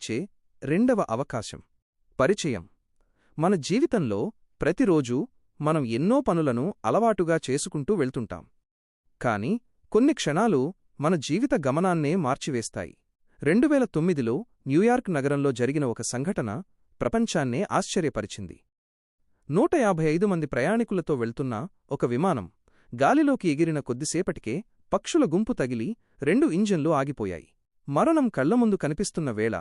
ఇచ్చే రెండవ అవకాశం. పరిచయం. మన జీవితంలో ప్రతిరోజూ మనం ఎన్నో పనులను అలవాటుగా చేసుకుంటూ వెళ్తుంటాం. కాని కొన్ని క్షణాలు మన జీవిత గమనాన్నే మార్చివేస్తాయి. 2009లో న్యూయార్క్ నగరంలో జరిగిన ఒక సంఘటన ప్రపంచాన్నే ఆశ్చర్యపరిచింది. 155 మంది ప్రయాణికులతో వెళ్తున్న ఒక విమానం గాలిలోకి ఎగిరిన కొద్దిసేపటికే పక్షుల గుంపు తగిలి 2 ఇంజన్లు ఆగిపోయాయి. మరణం కళ్లముందు కనిపిస్తున్న వేళ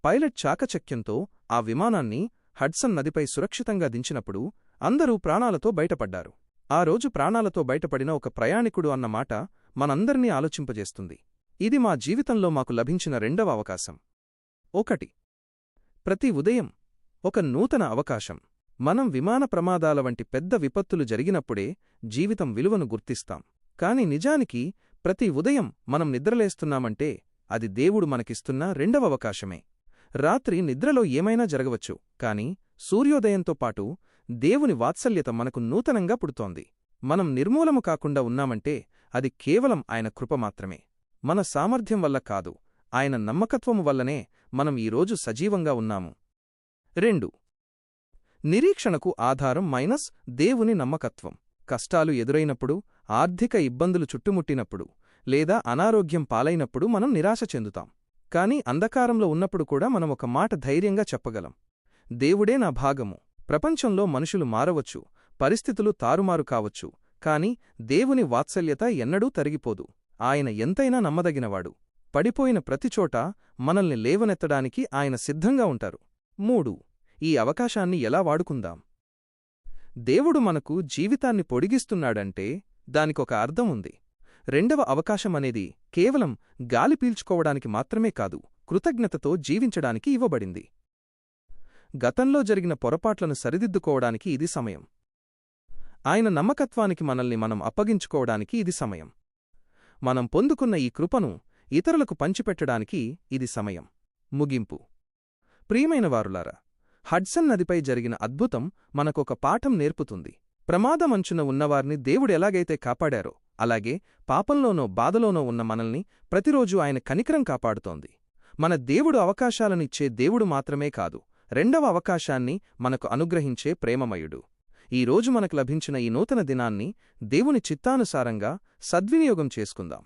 పైలట్ చాకచక్యంతో ఆ విమానాన్ని హడ్సన్ నదిపై సురక్షితంగా దించినప్పుడు అందరూ ప్రాణాలతో బయటపడ్డారు. ఆ రోజు ప్రాణాలతో బయటపడిన ఒక ప్రయాణికుడు అన్న మాట మనందర్నీ ఆలోచింపజేస్తుంది. ఇది మా జీవితంలో మాకు లభించిన రెండవ అవకాశం. 1. ప్రతి ఉదయం ఒక నూతన అవకాశం. మనం విమాన ప్రమాదాల వంటి పెద్ద విపత్తులు జరిగినప్పుడే జీవితం విలువను గుర్తిస్తాం. కాని నిజానికి ప్రతి ఉదయం మనం నిద్రలేస్తున్నామంటే అది దేవుడు మనకిస్తున్న రెండవ అవకాశమే. రాత్రి నిద్రలో ఏమైనా జరగవచ్చు, కాని సూర్యోదయంతో పాటు దేవుని వాత్సల్యత మనకు నూతనంగా పుడుతోంది. మనం నిర్మూలము కాకుండా ఉన్నామంటే అది కేవలం ఆయన కృప మాత్రమే. మన సామర్థ్యం వల్ల కాదు, ఆయన నమ్మకత్వము వల్లనే మనం ఈరోజు సజీవంగా ఉన్నాము. 2. నిరీక్షణకు ఆధారం మైనస్ దేవుని నమ్మకత్వం. కష్టాలు ఎదురైనప్పుడు, ఆర్థిక ఇబ్బందులు చుట్టుముట్టినప్పుడు, లేదా అనారోగ్యం పాలైనప్పుడు మనం నిరాశ చెందుతాం. కాని అంధకారంలో ఉన్నప్పుడు కూడా మనం ఒక మాట ధైర్యంగా చెప్పగలం: దేవుడే నా భాగము. ప్రపంచంలో మనుషులు మారవచ్చు, పరిస్థితులు తారుమారు కావచ్చు, కాని దేవుని వాత్సల్యత ఎన్నడూ తరిగిపోదు. ఆయన ఎంతైనా నమ్మదగినవాడు. పడిపోయిన ప్రతిచోటా మనల్ని లేవనెత్తడానికి ఆయన సిద్ధంగా ఉంటారు. 3. ఈ అవకాశాన్ని ఎలా వాడుకుందాం? దేవుడు మనకు జీవితాన్ని పొడిగిస్తున్నాడంటే దానికొక అర్థం ఉంది. రెండవ అవకాశమనేది కేవలం గాలి పీల్చుకోవడానికి మాత్రమే కాదు, కృతజ్ఞతతో జీవించడానికి ఇవ్వబడింది. గతంలో జరిగిన పొరపాట్లను సరిదిద్దుకోవడానికి ఇది సమయం. ఆయన నమ్మకత్వానికి మనల్ని మనం అప్పగించుకోవడానికి ఇది సమయం. మనం పొందుకున్న ఈ కృపను ఇతరులకు పంచిపెట్టడానికి ఇది సమయం. ముగింపు. ప్రియమైనవారులారా, హడ్సన్ నదిపై జరిగిన అద్భుతం మనకొక పాఠం నేర్పుతుంది. ప్రమాదమంచున ఉన్నవారిని దేవుడెలాగైతే కాపాడారో అలాగే పాపంలోనో బాధలోనో ఉన్న మనల్ని ప్రతిరోజూ ఆయన కనికరం కాపాడుతోంది. మన దేవుడు అవకాశాలనిచ్చే దేవుడు మాత్రమే కాదు, రెండవ అవకాశాన్ని మనకు అనుగ్రహించే ప్రేమమయుడు. ఈరోజు మనకు లభించిన ఈ నూతన దినాన్ని దేవుని చిత్తానుసారంగా సద్వినియోగం చేసుకుందాం.